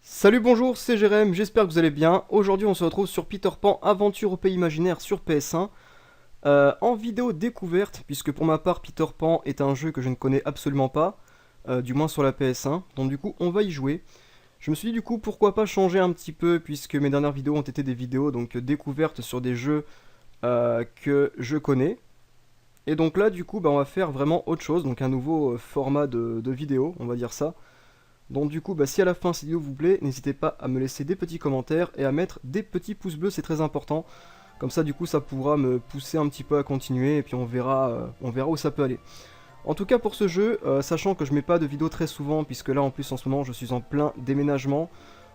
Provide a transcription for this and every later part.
Salut, bonjour, c'est Jérém, j'espère que vous allez bien. Aujourd'hui on se retrouve sur Peter Pan Aventure au pays imaginaire sur PS1 en vidéo découverte, puisque pour ma part Peter Pan est un jeu que je ne connais absolument pas, du moins sur la PS1, donc du coup on va y jouer. Je me suis dit du coup pourquoi pas changer un petit peu, puisque mes dernières vidéos ont été des vidéos donc découvertes sur des jeux que je connais. Et donc là du coup on va faire vraiment autre chose, donc un nouveau format de vidéo, on va dire ça. Donc du coup, si à la fin cette vidéo vous plaît, n'hésitez pas à me laisser des petits commentaires et à mettre des petits pouces bleus, c'est très important. Comme ça du coup ça pourra me pousser un petit peu à continuer et puis on verra où ça peut aller. En tout cas pour ce jeu, sachant que je mets pas de vidéos très souvent, puisque là en plus en ce moment je suis en plein déménagement.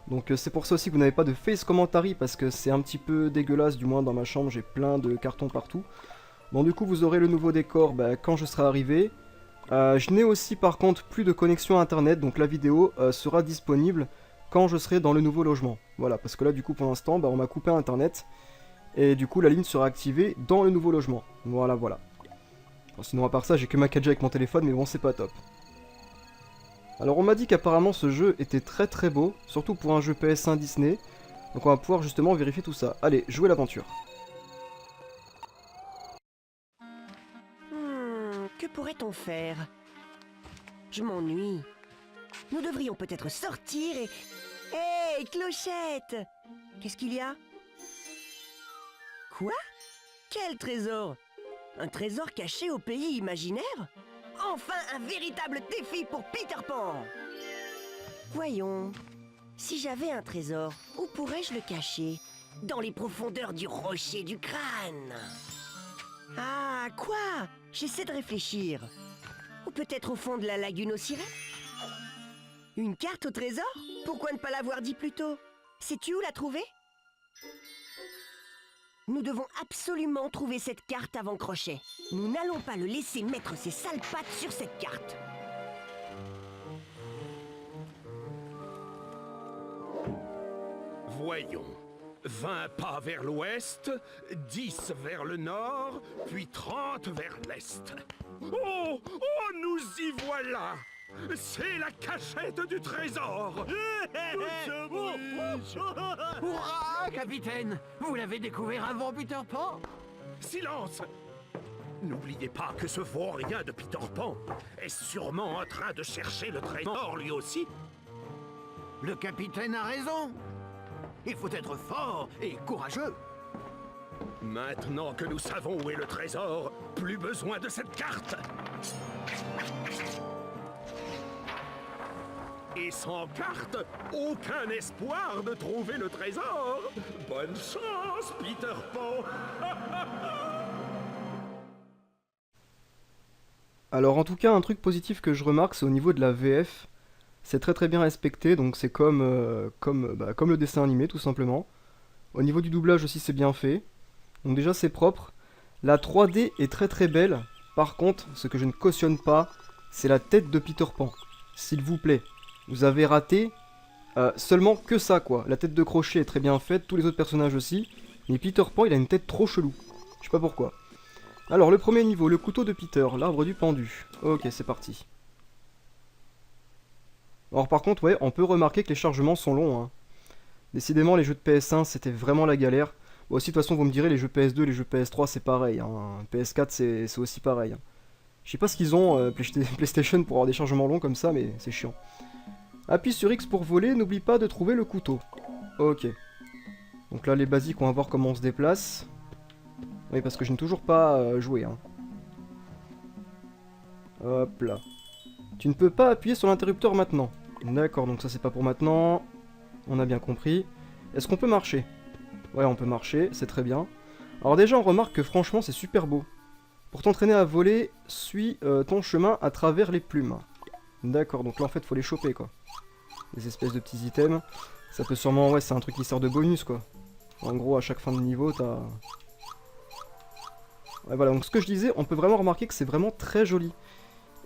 Donc c'est pour ça aussi que vous n'avez pas de face commentary, parce que c'est un petit peu dégueulasse, du moins dans ma chambre j'ai plein de cartons partout. Donc du coup vous aurez le nouveau décor quand je serai arrivé. Je n'ai aussi par contre plus de connexion internet, donc la vidéo sera disponible quand je serai dans le nouveau logement. Voilà, parce que là du coup pour l'instant on m'a coupé internet, et du coup la ligne sera activée dans le nouveau logement. Voilà, voilà. Bon, sinon à part ça j'ai que ma 4G avec mon téléphone, mais bon c'est pas top. Alors on m'a dit qu'apparemment ce jeu était très très beau, surtout pour un jeu PS1 Disney, donc on va pouvoir justement vérifier tout ça. Allez, jouez l'aventure. Que pourrait-on faire? Je m'ennuie. Nous devrions peut-être sortir et... Hé, Clochette! Qu'est-ce qu'il y a? Quoi? Quel trésor? Un trésor caché au pays imaginaire? Enfin un véritable défi pour Peter Pan! Voyons, si j'avais un trésor, où pourrais-je le cacher? Dans les profondeurs du rocher du crâne! Ah, quoi? J'essaie de réfléchir. Ou peut-être au fond de la lagune aux sirènes? Une carte au trésor? Pourquoi ne pas l'avoir dit plus tôt? Sais-tu où la trouver? Nous devons absolument trouver cette carte avant Crochet. Nous n'allons pas le laisser mettre ses sales pattes sur cette carte. Voyons. 20 pas vers l'ouest, 10 vers le nord, puis 30 vers l'est. Oh! Oh, nous y voilà! C'est la cachette du trésor! Hurrah, capitaine! Vous l'avez découvert avant Peter Pan? Silence! N'oubliez pas que ce vaurien de Peter Pan est sûrement en train de chercher le trésor lui aussi. Le capitaine a raison! Il faut être fort et courageux! Maintenant que nous savons où est le trésor, plus besoin de cette carte! Et sans carte, aucun espoir de trouver le trésor! Bonne chance, Peter Pan! Alors en tout cas un truc positif que je remarque, c'est au niveau de la VF. C'est très très bien respecté, donc c'est comme le dessin animé tout simplement. Au niveau du doublage aussi c'est bien fait. Donc déjà c'est propre. La 3D est très très belle. Par contre, ce que je ne cautionne pas, c'est la tête de Peter Pan. S'il vous plaît, vous avez raté seulement que ça quoi. La tête de Crochet est très bien faite, tous les autres personnages aussi. Mais Peter Pan il a une tête trop chelou. Je sais pas pourquoi. Alors le premier niveau, le couteau de Peter, l'arbre du pendu. Ok, c'est parti. Alors par contre, ouais, on peut remarquer que les chargements sont longs, hein. Décidément, les jeux de PS1, c'était vraiment la galère. Bon, aussi, de toute façon, vous me direz, les jeux PS2, les jeux PS3, c'est pareil, hein. PS4, c'est aussi pareil, hein. Je sais pas ce qu'ils ont, PlayStation, pour avoir des chargements longs comme ça, mais c'est chiant. Appuie sur X pour voler, n'oublie pas de trouver le couteau. Ok. Donc là, les basiques, on va voir comment on se déplace. Oui, parce que je n'ai toujours pas joué, hein. Hop là. Tu ne peux pas appuyer sur l'interrupteur maintenant. D'accord, donc ça c'est pas pour maintenant. On a bien compris. Est-ce qu'on peut marcher? Ouais, on peut marcher, c'est très bien. Alors déjà, on remarque que franchement, c'est super beau. Pour t'entraîner à voler, suis ton chemin à travers les plumes. D'accord, donc là, en fait, faut les choper, quoi. Des espèces de petits items. Ça peut sûrement... Ouais, c'est un truc qui sert de bonus, quoi. En gros, à chaque fin de niveau, t'as... Ouais, voilà, donc ce que je disais, on peut vraiment remarquer que c'est vraiment très joli.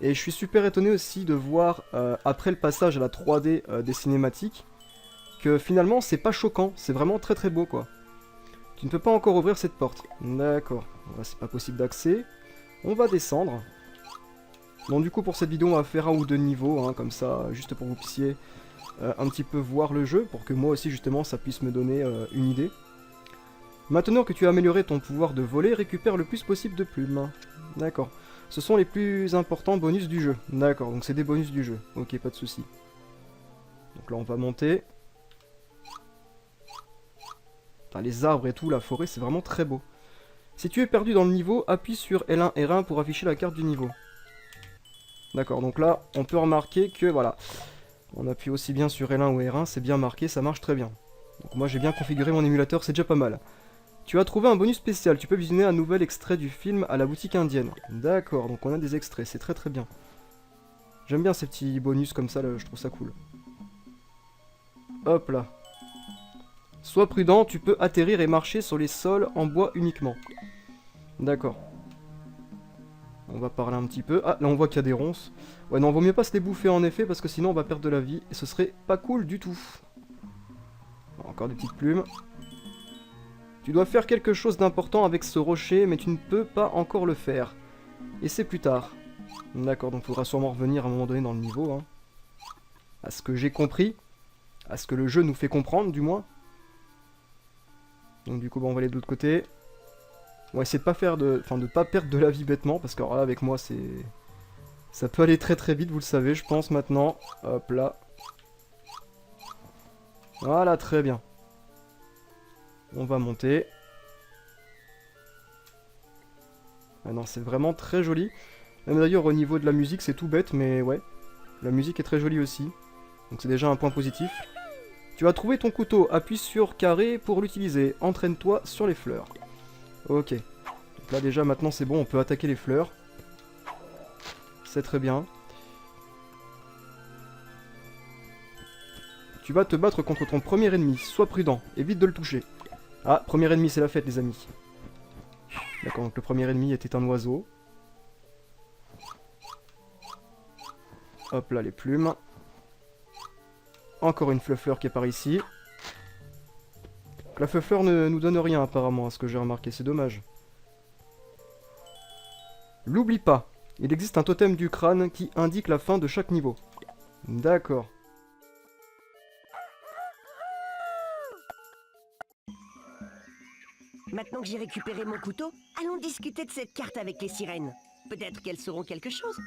Et je suis super étonné aussi de voir, après le passage à la 3D des cinématiques, que finalement, c'est pas choquant. C'est vraiment très très beau, quoi. Tu ne peux pas encore ouvrir cette porte. D'accord. C'est pas possible d'accès. On va descendre. Donc du coup, pour cette vidéo, on va faire un ou deux niveaux, hein, comme ça, juste pour que vous puissiez un petit peu voir le jeu, pour que moi aussi, justement, ça puisse me donner une idée. Maintenant que tu as amélioré ton pouvoir de voler, récupère le plus possible de plumes. D'accord. Ce sont les plus importants bonus du jeu. D'accord, donc c'est des bonus du jeu. Ok, pas de souci. Donc là, on va monter. Putain, les arbres et tout, la forêt, c'est vraiment très beau. Si tu es perdu dans le niveau, appuie sur L1 et R1 pour afficher la carte du niveau. D'accord, donc là, on peut remarquer que, voilà. On appuie aussi bien sur L1 ou R1, c'est bien marqué, ça marche très bien. Donc moi, j'ai bien configuré mon émulateur, c'est déjà pas mal. Tu as trouvé un bonus spécial, tu peux visionner un nouvel extrait du film à la boutique indienne. D'accord, donc on a des extraits, c'est très très bien. J'aime bien ces petits bonus comme ça, là, je trouve ça cool. Hop là. Sois prudent, tu peux atterrir et marcher sur les sols en bois uniquement. D'accord. On va parler un petit peu. Ah, là on voit qu'il y a des ronces. Ouais, non, vaut mieux pas se les bouffer en effet, parce que sinon on va perdre de la vie, et ce serait pas cool du tout. Encore des petites plumes. Tu dois faire quelque chose d'important avec ce rocher, mais tu ne peux pas encore le faire. Et c'est plus tard. D'accord, donc il faudra sûrement revenir à un moment donné dans le niveau. Hein. À ce que j'ai compris. À ce que le jeu nous fait comprendre, du moins. Donc du coup, bon, on va aller de l'autre côté. On va essayer de pas faire de... Enfin, de pas perdre de la vie bêtement, parce que alors là, avec moi, c'est... Ça peut aller très très vite, vous le savez, je pense, maintenant. Hop là. Voilà, très bien. On va monter. Ah non, c'est vraiment très joli. Même d'ailleurs, au niveau de la musique, c'est tout bête, mais ouais. La musique est très jolie aussi. Donc c'est déjà un point positif. Tu as trouvé ton couteau. Appuie sur carré pour l'utiliser. Entraîne-toi sur les fleurs. Ok. Donc là, déjà, maintenant, c'est bon. On peut attaquer les fleurs. C'est très bien. Tu vas te battre contre ton premier ennemi. Sois prudent. Évite de le toucher. Ah, premier ennemi, c'est la fête, les amis. D'accord, donc le premier ennemi était un oiseau. Hop là, les plumes. Encore une fluffleur qui est par ici. La fluffleur ne nous donne rien, apparemment, à ce que j'ai remarqué. C'est dommage. L'oublie pas. Il existe un totem du crâne qui indique la fin de chaque niveau. D'accord. Maintenant que j'ai récupéré mon couteau, allons discuter de cette carte avec les sirènes. Peut-être qu'elles sauront quelque chose.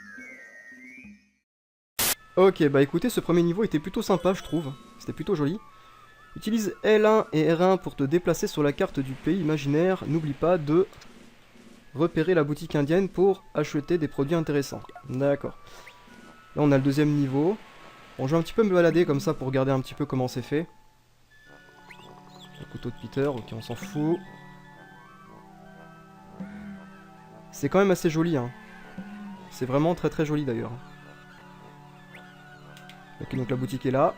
Ok, bah écoutez, ce premier niveau était plutôt sympa, je trouve. C'était plutôt joli. Utilise L1 et R1 pour te déplacer sur la carte du pays imaginaire. N'oublie pas de repérer la boutique indienne pour acheter des produits intéressants. D'accord. Là, on a le deuxième niveau. Bon, je vais un petit peu me balader comme ça pour regarder un petit peu comment c'est fait. Le couteau de Peter, ok, on s'en fout. C'est quand même assez joli, hein. C'est vraiment très très joli d'ailleurs. Ok, donc la boutique est là.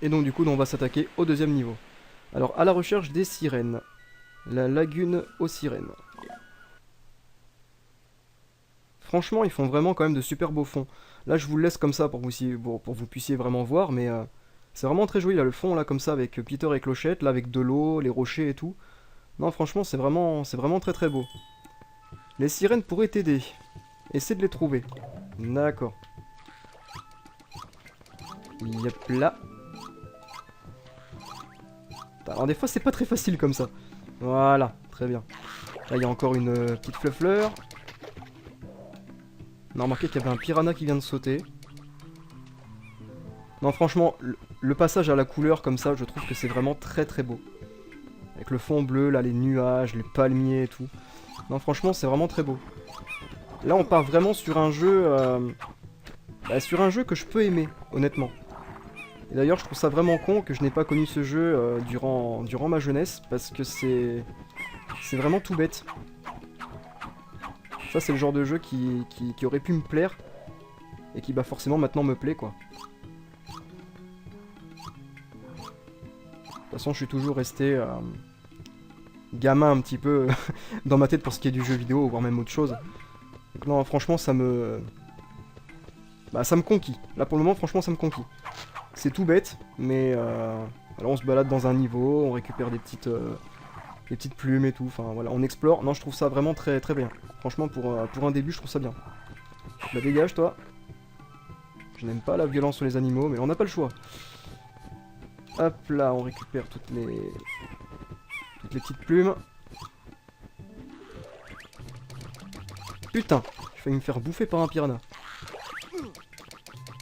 Et donc du coup, on va s'attaquer au deuxième niveau. Alors, à la recherche des sirènes. La lagune aux sirènes. Franchement, ils font vraiment quand même de super beaux fonds. Là, je vous le laisse comme ça pour que vous puissiez vraiment voir, mais c'est vraiment très joli, là, le fond, là, comme ça, avec Peter et Clochette, là, avec de l'eau, les rochers et tout. Non, franchement, c'est vraiment très très beau. Les sirènes pourraient t'aider. Essaie de les trouver. D'accord. Yep, là. Alors, des fois, c'est pas très facile comme ça. Voilà, très bien. Là, il y a encore une petite fluffleur. On a remarqué qu'il y avait un piranha qui vient de sauter. Non, franchement, le passage à la couleur comme ça, je trouve que c'est vraiment très très beau. Avec le fond bleu, là, les nuages, les palmiers et tout. Non, franchement, c'est vraiment très beau. Là, on part vraiment sur un jeu sur un jeu que je peux aimer, honnêtement. Et d'ailleurs, je trouve ça vraiment con que je n'ai pas connu ce jeu durant ma jeunesse, parce que c'est vraiment tout bête. Ça, c'est le genre de jeu qui aurait pu me plaire, et qui forcément maintenant me plaît, quoi. De toute façon, je suis toujours resté gamin un petit peu dans ma tête pour ce qui est du jeu vidéo, voire même autre chose. Donc non, franchement, ça me conquit. Là, pour le moment, franchement, ça me conquit. C'est tout bête, mais alors on se balade dans un niveau, on récupère des petites plumes et tout, enfin voilà, on explore. Non, je trouve ça vraiment très très bien. Franchement, pour un début, je trouve ça bien. Donc, là, dégage, toi. Je n'aime pas la violence sur les animaux, mais on n'a pas le choix. Hop là, on récupère toutes les petites plumes. Putain, j'ai failli me faire bouffer par un piranha.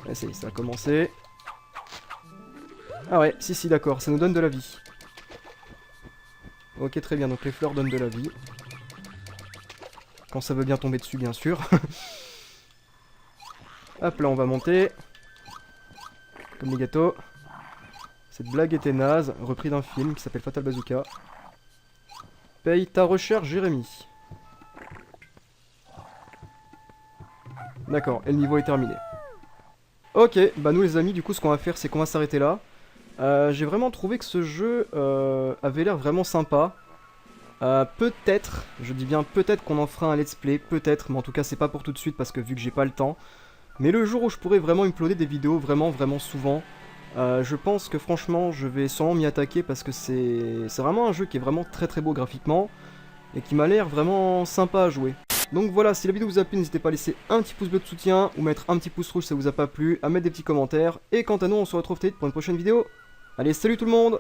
Ouais, ça a commencé. Ah ouais, si, d'accord, ça nous donne de la vie. Ok, très bien, donc les fleurs donnent de la vie. Quand ça veut bien tomber dessus, bien sûr. Hop là, on va monter. Comme les gâteaux. Cette blague était naze, repris d'un film qui s'appelle Fatal Bazooka. Paye ta recherche, Jérémy. D'accord, et le niveau est terminé. Ok, bah nous les amis, du coup ce qu'on va faire c'est qu'on va s'arrêter là. J'ai vraiment trouvé que ce jeu avait l'air vraiment sympa. Peut-être, je dis bien peut-être qu'on en fera un let's play, peut-être, mais en tout cas c'est pas pour tout de suite parce que vu que j'ai pas le temps. Mais le jour où je pourrais vraiment uploader des vidéos vraiment souvent, je pense que franchement je vais sûrement m'y attaquer parce que c'est vraiment un jeu qui est vraiment très très beau graphiquement et qui m'a l'air vraiment sympa à jouer. Donc voilà, si la vidéo vous a plu, n'hésitez pas à laisser un petit pouce bleu de soutien ou mettre un petit pouce rouge si ça vous a pas plu, à mettre des petits commentaires. Et quant à nous, on se retrouve très vite pour une prochaine vidéo. Allez, salut tout le monde!